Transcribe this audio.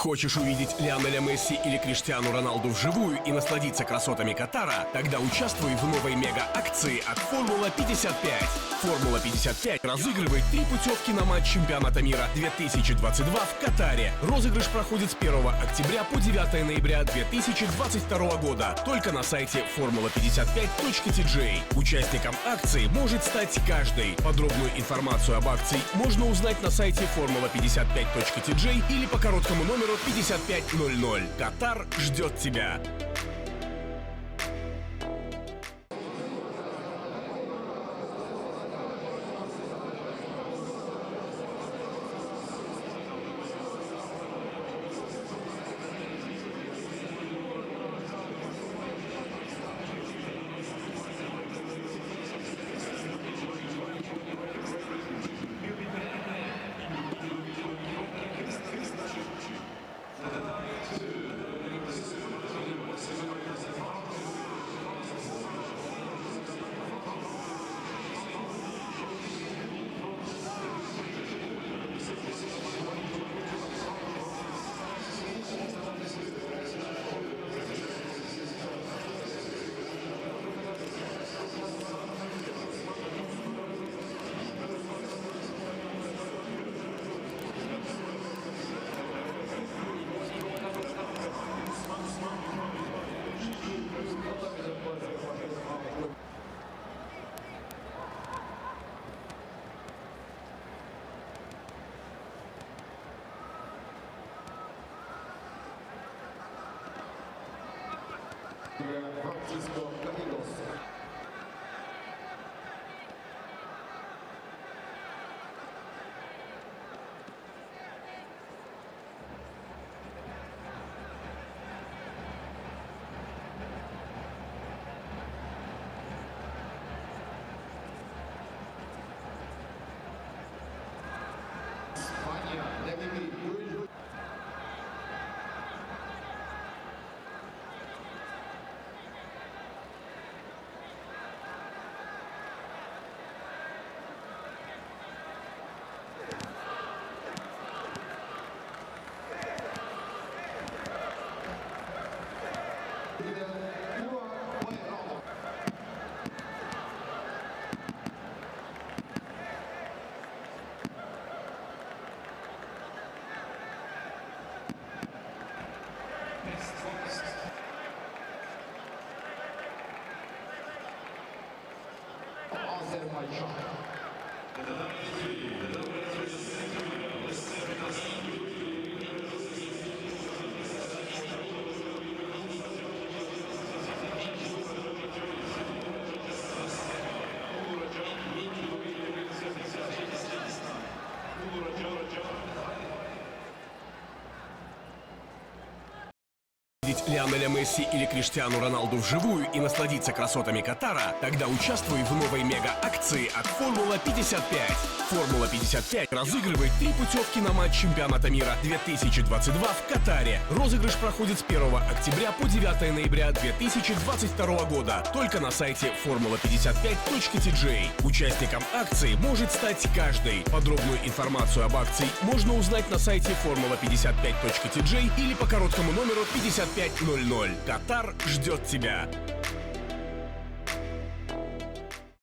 Хочешь увидеть Лионеля Месси или Криштиану Роналду вживую и насладиться красотами Катара? Тогда участвуй в новой мега-акции от Формула 55. Формула 55 разыгрывает 3 путевки на матч чемпионата мира 2022 в Катаре. Розыгрыш проходит с 1 октября по 9 ноября 2022 года только на сайте formula55.tj. Участником акции может стать каждый. Подробную информацию об акции можно узнать на сайте formula55.tj или по короткому номеру 5500. Катар ждет тебя. Francisco Carrillos. Espanha deve vir. Azerbaycan. Лионеля Месси или Криштиану Роналду вживую и насладиться красотами Катара? Тогда участвуй в новой мега-акции от Формула 55. Формула 55 разыгрывает 3 путевки на матч чемпионата мира 2022 в Катаре. Розыгрыш проходит с 1 октября по 9 ноября 2022 года только на сайте formula55.tj. Участником акции может стать каждый. Подробную информацию об акции можно узнать на сайте formula55.tj или по короткому номеру 5500. Катар ждет тебя.